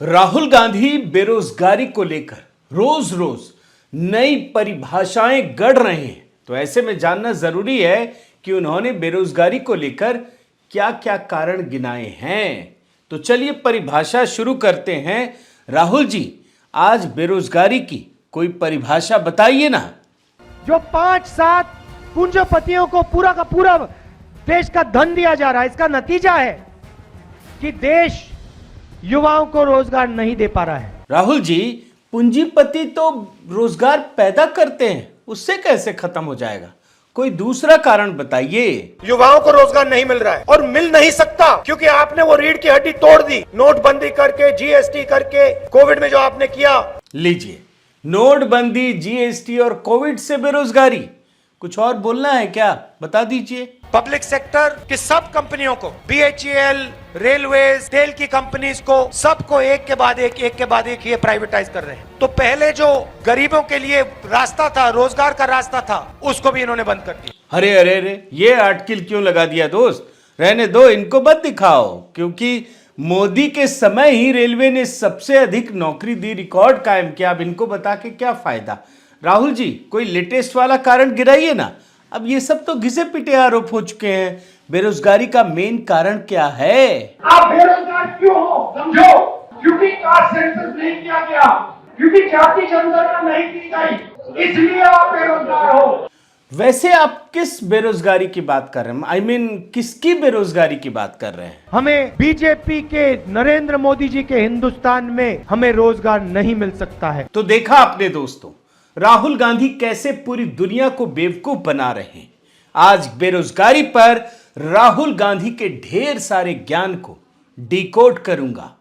राहुल गांधी बेरोजगारी को लेकर रोज रोज नई परिभाषाएं गढ़ रहे हैं, तो ऐसे में जानना जरूरी है कि उन्होंने बेरोजगारी को लेकर क्या क्या कारण गिनाए हैं। तो चलिए परिभाषा शुरू करते हैं। राहुल जी, आज बेरोजगारी की कोई परिभाषा बताइए ना। जो 5-7 पूंजीपतियों को पूरा का पूरा देश का धन दिया जा रहा है, इसका नतीजा है कि देश युवाओं को रोजगार नहीं दे पा रहा है। राहुल जी, पूंजीपति तो रोजगार पैदा करते हैं, उससे कैसे खत्म हो जाएगा? कोई दूसरा कारण बताइए। युवाओं को रोजगार नहीं मिल रहा है और मिल नहीं सकता क्योंकि आपने वो रीढ़ की हड्डी तोड़ दी, नोटबंदी करके, जीएसटी करके, कोविड में जो आपने किया। लीजिए, नोटबंदी, जीएसटी और कोविड से बेरोजगारी। कुछ और बोलना है क्या? बता दीजिए। पब्लिक सेक्टर की सब कंपनियों को, बीएचईएल, रेलवेज, तेल की कंपनीज को, सबको एक के बाद एक ये प्राइवेटाइज कर रहे हैं। तो पहले जो गरीबों के लिए रास्ता था, रोजगार का रास्ता था, उसको भी इन्होंने बंद कर दिया। अरे अरे अरे, ये आर्टिकल क्यों लगा दिया दोस्त? रहने दो, इनको मत दिखाओ, क्योंकि मोदी के समय ही रेलवे ने सबसे अधिक नौकरी दी, रिकॉर्ड कायम किया। अब इनको बता के क्या फायदा? राहुल जी, कोई लेटेस्ट वाला कारण गिराइए ना। अब ये सब तो घिसे पिटे आरोप हो चुके हैं। बेरोजगारी का मेन कारण क्या है? आप बेरोजगार क्यों हो समझो, क्योंकि कास्ट सेंसस नहीं किया गया, क्योंकि जाति जनगणना नहीं की गई, इसलिए आप बेरोजगार हो। वैसे आप किस बेरोजगारी की बात कर रहे हैं? I mean, किसकी बेरोजगारी की बात कर रहे हैं? हमें बीजेपी के, नरेंद्र मोदी जी के हिंदुस्तान में हमें रोजगार नहीं मिल सकता है। तो देखा आपने दोस्तों, राहुल गांधी कैसे पूरी दुनिया को बेवकूफ बना रहे हैं। आज बेरोजगारी पर राहुल गांधी के ढेर सारे ज्ञान को डिकोड करूंगा।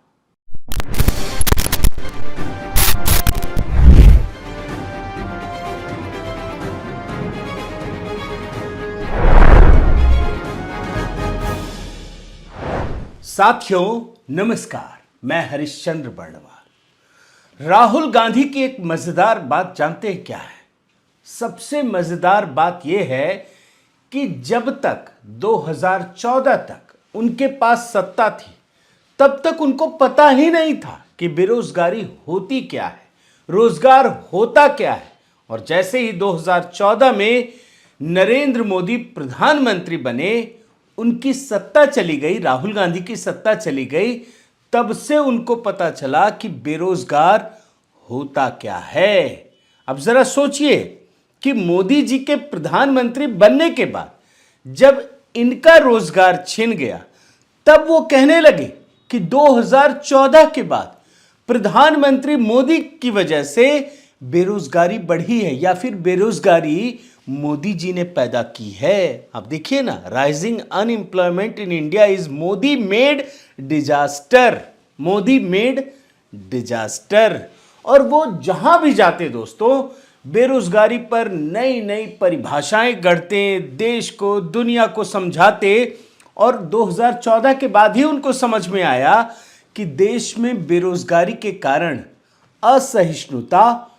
साथियों नमस्कार, मैं हरिश्चंद्र बर्णवाल। राहुल गांधी की एक मजेदार बात जानते हैं क्या है? सबसे मजेदार बात यह है कि जब तक 2014 तक उनके पास सत्ता थी, तब तक उनको पता ही नहीं था कि बेरोजगारी होती क्या है, रोजगार होता क्या है। और जैसे ही 2014 में नरेंद्र मोदी प्रधानमंत्री बने, उनकी सत्ता चली गई, राहुल गांधी की सत्ता चली गई, तब से उनको पता चला कि बेरोजगार होता क्या है। अब जरा सोचिए कि मोदी जी के प्रधानमंत्री बनने के बाद जब इनका रोजगार छिन गया, तब वो कहने लगे कि 2014 के बाद प्रधानमंत्री मोदी की वजह से बेरोजगारी बढ़ी है, या फिर बेरोजगारी मोदी जी ने पैदा की है। अब देखिए ना, rising unemployment in India is Modi made disaster, Modi made disaster. और वो जहां भी जाते दोस्तों, बेरोजगारी पर नई नई परिभाषाएं गढ़ते, देश को, दुनिया को समझाते। और 2014 के बाद ही उनको समझ में आया कि देश में बेरोजगारी के कारण असहिष्णुता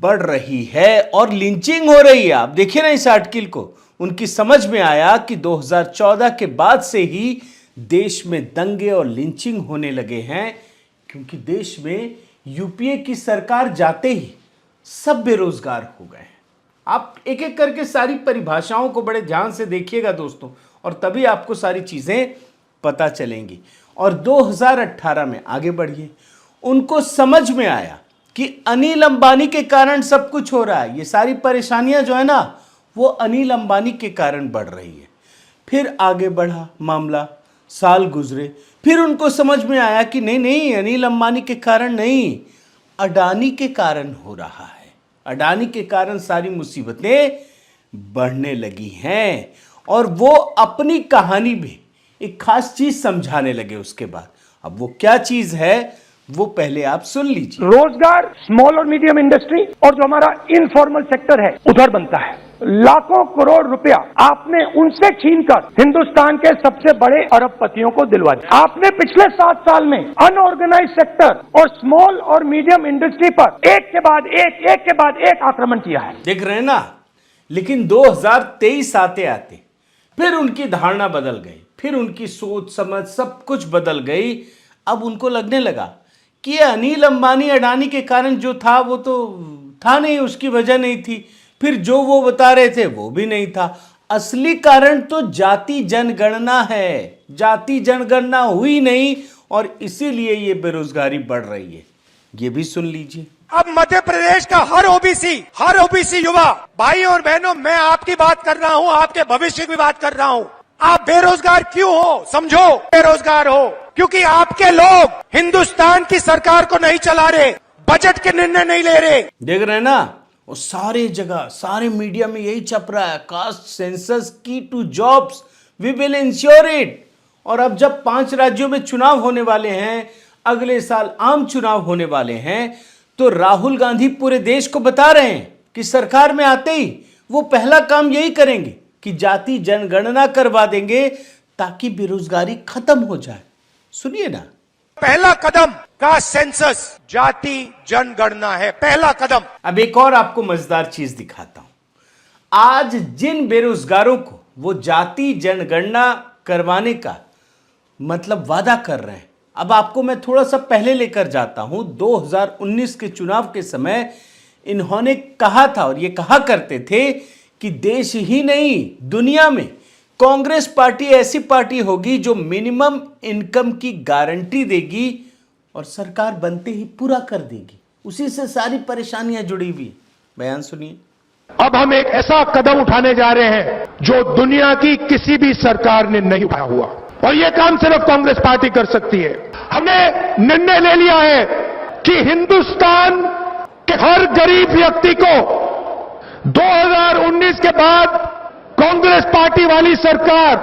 बढ़ रही है और लिंचिंग हो रही है। आप देखिए ना इस आर्टिकल को। उनकी समझ में आया कि 2014 के बाद से ही देश में दंगे और लिंचिंग होने लगे हैं, क्योंकि देश में यूपीए की सरकार जाते ही सब बेरोजगार हो गए हैं। आप एक एक करके सारी परिभाषाओं को बड़े ध्यान से देखिएगा दोस्तों, और तभी आपको सारी चीजें पता चलेंगी। और 2018 में आगे बढ़िए, उनको समझ में आया कि अनिल अंबानी के कारण सब कुछ हो रहा है। ये सारी परेशानियां जो है ना, वो अनिल अंबानी के कारण बढ़ रही है। फिर आगे बढ़ा मामला, साल गुजरे, फिर उनको समझ में आया कि नहीं नहीं, अनिल अंबानी के कारण नहीं, अडानी के कारण हो रहा है। अडानी के कारण सारी मुसीबतें बढ़ने लगी हैं। और वो अपनी कहानी में एक खास चीज समझाने लगे उसके बाद। अब वो क्या चीज है, वो पहले आप सुन लीजिए। रोजगार स्मॉल और मीडियम इंडस्ट्री और जो हमारा इनफॉर्मल सेक्टर है, उधर बनता है। लाखों करोड़ रुपया आपने उनसे छीनकर हिंदुस्तान के सबसे बड़े अरबपतियों को दिलवा दिया। आपने पिछले 7 साल में अनऑर्गेनाइज सेक्टर और स्मॉल और मीडियम इंडस्ट्री पर एक के बाद एक आक्रमण किया है। देख रहे हैं ना। लेकिन 2023 आते आते फिर उनकी धारणा बदल गई, फिर उनकी सोच समझ सब कुछ बदल गई। अब उनको लगने लगा कि अनिल अंबानी अडानी के कारण जो था वो तो था नहीं, उसकी वजह नहीं थी, फिर जो वो बता रहे थे वो भी नहीं था। असली कारण तो जाति जनगणना है। जाति जनगणना हुई नहीं और इसीलिए ये बेरोजगारी बढ़ रही है। ये भी सुन लीजिए। अब मध्य प्रदेश का हर ओबीसी युवा, भाई और बहनों, मैं आपकी बात कर रहा हूं, आपके भविष्य की बात कर रहा हूं। आप बेरोजगार क्यों हो? समझो, बेरोजगार हो क्योंकि आपके लोग हिंदुस्तान की सरकार को नहीं चला रहे, बजट के निर्णय नहीं ले रहे। देख रहे हैं ना, वो सारे जगह सारे मीडिया में यही छप रहा है, कास्ट सेंसस की two jobs, we will ensure it. और अब जब 5 राज्यों में चुनाव होने वाले हैं, अगले साल आम चुनाव होने वाले हैं, तो राहुल गांधी पूरे देश को बता रहे हैं कि सरकार में आते ही वो पहला काम यही करेंगे कि जाति जनगणना करवा देंगे ताकि बेरोजगारी खत्म हो जाए। सुनिए ना, पहला कदम का सेंसस जाति जनगणना है, पहला कदम। अब एक और आपको मजेदार चीज दिखाता हूं। आज जिन बेरोजगारों को वो जाति जनगणना करवाने का मतलब वादा कर रहे हैं, अब आपको मैं थोड़ा सा पहले लेकर जाता हूं। 2019 के चुनाव के समय इन्होंने कहा था, और ये कहा करते थे कि देश ही नहीं दुनिया में कांग्रेस पार्टी ऐसी पार्टी होगी जो मिनिमम इनकम की गारंटी देगी और सरकार बनते ही पूरा कर देगी। उसी से सारी परेशानियां जुड़ी हुई है। बयान सुनिए। अब हम एक ऐसा कदम उठाने जा रहे हैं जो दुनिया की किसी भी सरकार ने नहीं उठाया हुआ, और यह काम सिर्फ कांग्रेस पार्टी कर सकती है। हमने निर्णय ले लिया है कि हिंदुस्तान के हर गरीब व्यक्ति को 2019 के बाद कांग्रेस पार्टी वाली सरकार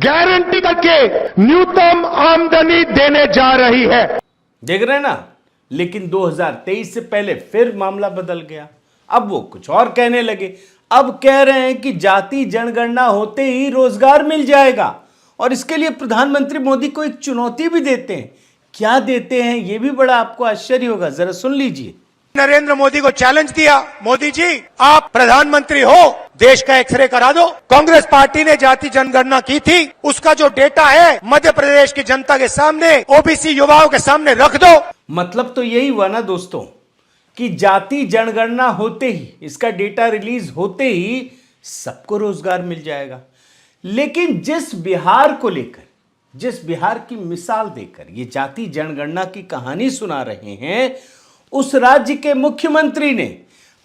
गारंटी करके न्यूनतम आमदनी देने जा रही है। देख रहे हैं ना, लेकिन 2023 से पहले फिर मामला बदल गया। अब वो कुछ और कहने लगे। अब कह रहे हैं कि जाति जनगणना होते ही रोजगार मिल जाएगा, और इसके लिए प्रधानमंत्री मोदी को एक चुनौती भी देते हैं। क्या देते हैं ये भी बड़ा आपको आश्चर्य होगा, जरा सुन लीजिए। नरेंद्र मोदी को चैलेंज दिया, मोदी जी आप प्रधानमंत्री हो, देश का एक्सरे करा दो। कांग्रेस पार्टी ने जाति जनगणना की थी, उसका जो डेटा है मध्य प्रदेश की जनता के सामने, ओबीसी युवाओं के सामने रख दो। मतलब तो यही हुआ ना दोस्तों कि जाति जनगणना होते ही, इसका डेटा रिलीज होते ही सबको रोजगार मिल जाएगा। लेकिन जिस बिहार को लेकर, जिस बिहार की मिसाल देकर ये जाति जनगणना की कहानी सुना रहे हैं, उस राज्य के मुख्यमंत्री ने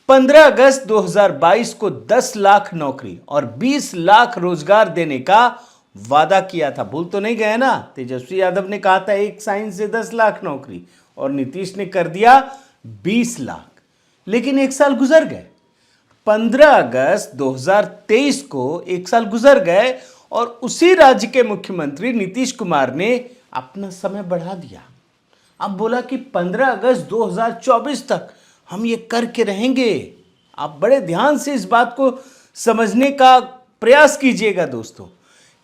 15 अगस्त 2022 को 10 लाख नौकरी और 20 लाख रोजगार देने का वादा किया था। भूल तो नहीं गए ना? तेजस्वी यादव ने कहा था 1 साइन से 10 लाख नौकरी, और नीतीश ने कर दिया 20 लाख। लेकिन 1 साल गुजर गए। 15 अगस्त 2023 को 1 साल गुजर गए और उसी राज्य के मुख्यमंत्री नीतीश कुमार ने अपना समय बढ़ा दिया। अब बोला कि 15 अगस्त 2024 तक हम ये करके रहेंगे। आप बड़े ध्यान से इस बात को समझने का प्रयास कीजिएगा दोस्तों,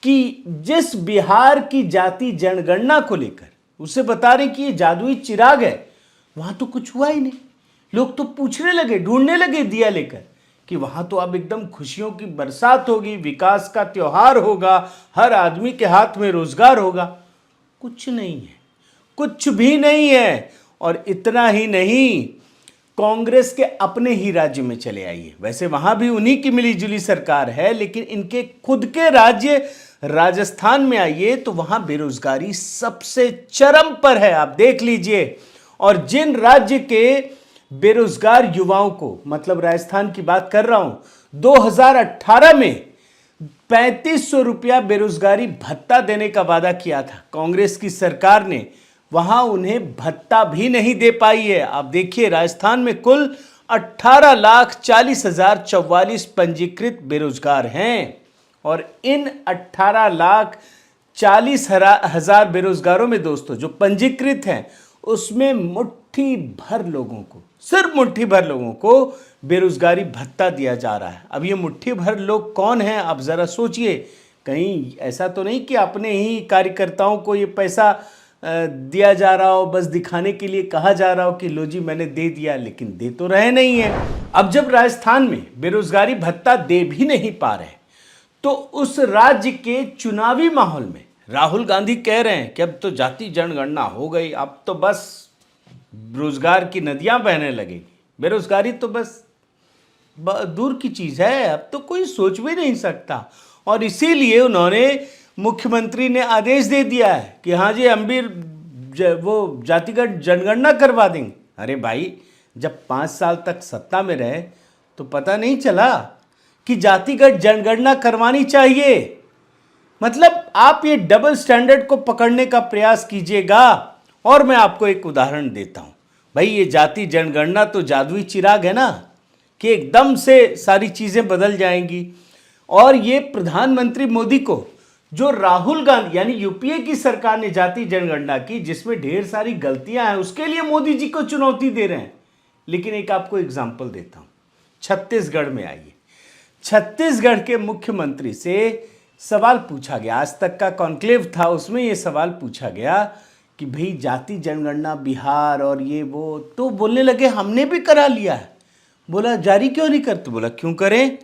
कि जिस बिहार की जाति जनगणना को लेकर उसे बता रहे कि ये जादुई चिराग है, वहां तो कुछ हुआ ही नहीं। लोग तो पूछने लगे, ढूंढने लगे दिया लेकर कि वहां तो अब एकदम खुशियों की बरसात होगी, विकास का त्योहार होगा, हर आदमी के हाथ में रोजगार होगा। कुछ नहीं है, कुछ भी नहीं है। और इतना ही नहीं, कांग्रेस के अपने ही राज्य में चले आइए। वैसे वहां भी उन्हीं की मिलीजुली सरकार है, लेकिन इनके खुद के राज्य राजस्थान में आइए तो वहां बेरोजगारी सबसे चरम पर है। आप देख लीजिए। और जिन राज्य के बेरोजगार युवाओं को, मतलब राजस्थान की बात कर रहा हूं, 2018 में 3500 रुपया बेरोजगारी भत्ता देने का वादा किया था कांग्रेस की सरकार ने, वहां उन्हें भत्ता भी नहीं दे पाई है। आप देखिए, राजस्थान में कुल 18,40,044 पंजीकृत बेरोजगार हैं, और इन 18,40,000 बेरोजगारों में दोस्तों जो पंजीकृत हैं, उसमें मुट्ठी भर लोगों को, सिर्फ मुट्ठी भर लोगों को बेरोजगारी भत्ता दिया जा रहा है। अब ये मुट्ठी भर लोग कौन हैं, आप जरा सोचिए। कहीं ऐसा तो नहीं कि अपने ही कार्यकर्ताओं को ये पैसा दिया जा रहा हो, बस दिखाने के लिए कहा जा रहा हो कि लो जी मैंने दे दिया, लेकिन दे तो रहे नहीं है। अब जब राजस्थान में बेरोजगारी भत्ता दे भी नहीं पा रहे, तो उस राज्य के चुनावी माहौल में राहुल गांधी कह रहे हैं कि अब तो जाति जनगणना हो गई, अब तो बस रोजगार की नदियां बहने लगेगी। बेरोजगारी तो बस दूर की चीज है, अब तो कोई सोच भी नहीं सकता। और इसीलिए उन्होंने, मुख्यमंत्री ने आदेश दे दिया है कि हाँ जी हम भी वो जातिगत जनगणना करवा देंगे। अरे भाई, जब 5 साल तक सत्ता में रहे तो पता नहीं चला कि जातिगत जनगणना करवानी चाहिए? मतलब आप ये डबल स्टैंडर्ड को पकड़ने का प्रयास कीजिएगा। और मैं आपको एक उदाहरण देता हूं भाई, ये जाति जनगणना तो जादुई चिराग है ना कि एकदम से सारी चीजें बदल जाएंगी। और ये प्रधानमंत्री मोदी को, जो राहुल गांधी यानी यूपीए की सरकार ने जाति जनगणना की जिसमें ढेर सारी गलतियां हैं, उसके लिए मोदी जी को चुनौती दे रहे हैं। लेकिन एक आपको एग्जांपल देता हूं, छत्तीसगढ़ में आइए। छत्तीसगढ़ के मुख्यमंत्री से सवाल पूछा गया, आज तक का कॉन्क्लेव था, उसमें यह सवाल पूछा गया कि भाई जाति जनगणना बिहार और ये वो, तो बोलने लगे हमने भी करा लिया है। बोला जारी क्यों नहीं करते? बोला क्यों करें?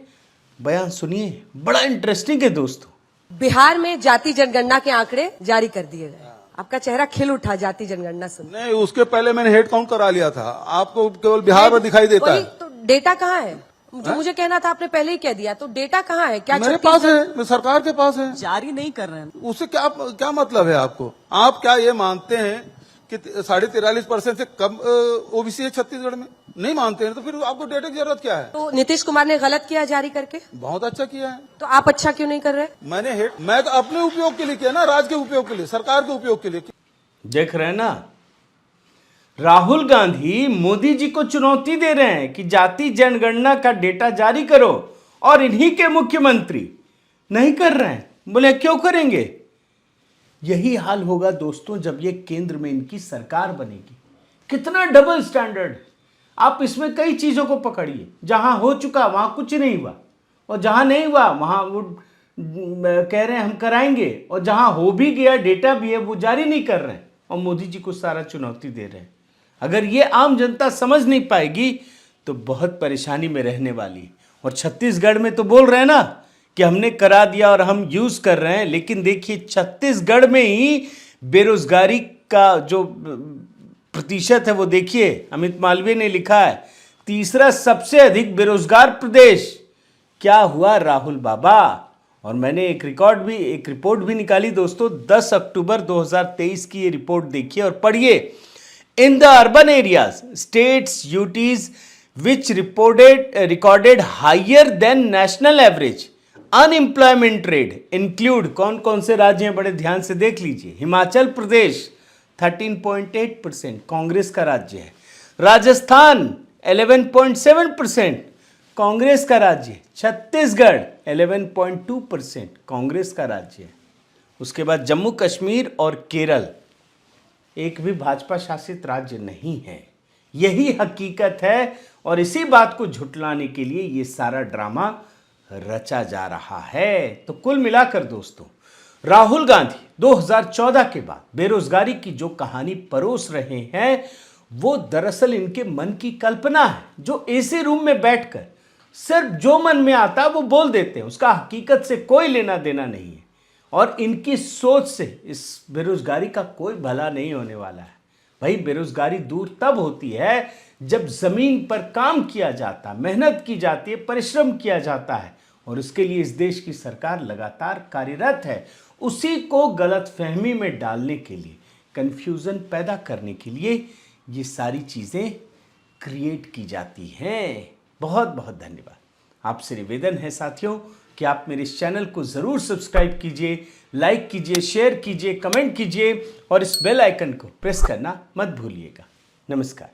बयान सुनिए, बड़ा इंटरेस्टिंग है दोस्तों। बिहार में जाति जनगणना के आंकड़े जारी कर दिए गए। आपका चेहरा खिल उठा जाति जनगणना सुन। नहीं, उसके पहले मैंने हेड काउंट करा लिया था। आपको केवल बिहार में दिखाई देता है। तो डेटा कहाँ है? जो मुझे कहना था आपने पहले ही कह दिया, तो डेटा कहाँ है? क्या मेरे पास है, सरकार के पास है। जारी नहीं कर रहे हैं। उससे क्या मतलब है आपको? आप क्या ये मानते हैं कि 43.5% से कम ओबीसी है छत्तीसगढ़ में? नहीं मानते हैं तो फिर आपको डेटा की जरूरत क्या है? तो नीतीश कुमार ने गलत किया जारी करके? बहुत अच्छा किया है। तो आप अच्छा क्यों नहीं कर रहे? मैं तो अपने उपयोग के लिए किया ना, राज्य के उपयोग के लिए, सरकार के उपयोग के लिए। देख रहे हैं ना, राहुल गांधी मोदी जी को चुनौती दे रहे हैं कि जाति जनगणना का डेटा जारी करो, और इन्हीं के मुख्यमंत्री नहीं कर रहे हैं। बोले क्यों करेंगे? यही हाल होगा दोस्तों जब ये केंद्र में इनकी सरकार बनेगी। कितना डबल स्टैंडर्ड। आप इसमें कई चीजों को पकड़िए, जहां हो चुका वहां कुछ नहीं हुआ, और जहां नहीं हुआ वहां वो कह रहे हैं हम कराएंगे, और जहां हो भी गया डेटा भी है वो जारी नहीं कर रहे हैं, और मोदी जी को सारा चुनौती दे रहे हैं। अगर ये आम जनता समझ नहीं पाएगी तो बहुत परेशानी में रहने वाली। और छत्तीसगढ़ में तो बोल रहे हैं ना कि हमने करा दिया और हम यूज कर रहे हैं, लेकिन देखिए छत्तीसगढ़ में ही बेरोजगारी का जो प्रतिशत है वो देखिए, अमित मालवीय ने लिखा है तीसरा सबसे अधिक बेरोजगार प्रदेश। क्या हुआ राहुल बाबा? और मैंने एक रिपोर्ट भी निकाली दोस्तों, 10 अक्टूबर 2023 की ये रिपोर्ट देखिए और पढ़िए। In the urban areas states UTs which recorded higher than national average unemployment rate include, कौन कौन से राज्य हैं बड़े ध्यान से देख लीजिए। हिमाचल प्रदेश 13.8% कांग्रेस का राज्य है। राजस्थान 11.7% कांग्रेस का राज्य है। छत्तीसगढ़ 11.2% कांग्रेस का राज्य है। उसके बाद जम्मू कश्मीर और केरल, एक भी भाजपा शासित राज्य नहीं है। यही हकीकत है, और इसी बात को झुटलाने के लिए ये सारा ड्रामा रचा जा रहा है। तो कुल मिलाकर दोस्तों, राहुल गांधी 2014 के बाद बेरोजगारी की जो कहानी परोस रहे हैं वो दरअसल इनके मन की कल्पना है, जो एसी रूम में बैठकर सिर्फ जो मन में आता वो बोल देते हैं, उसका हकीकत से कोई लेना देना नहीं है। और इनकी सोच से इस बेरोजगारी का कोई भला नहीं होने वाला है। भाई बेरोजगारी दूर तब होती है जब जमीन पर काम किया जाता, मेहनत की जाती है, परिश्रम किया जाता है, और इसके लिए इस देश की सरकार लगातार कार्यरत है। उसी को गलतफहमी में डालने के लिए, कंफ्यूजन पैदा करने के लिए ये सारी चीज़ें क्रिएट की जाती हैं। बहुत बहुत धन्यवाद। आपसे निवेदन है साथियों कि आप मेरे इस चैनल को ज़रूर सब्सक्राइब कीजिए, लाइक कीजिए, शेयर कीजिए, कमेंट कीजिए, और इस बेल आइकन को प्रेस करना मत भूलिएगा। नमस्कार।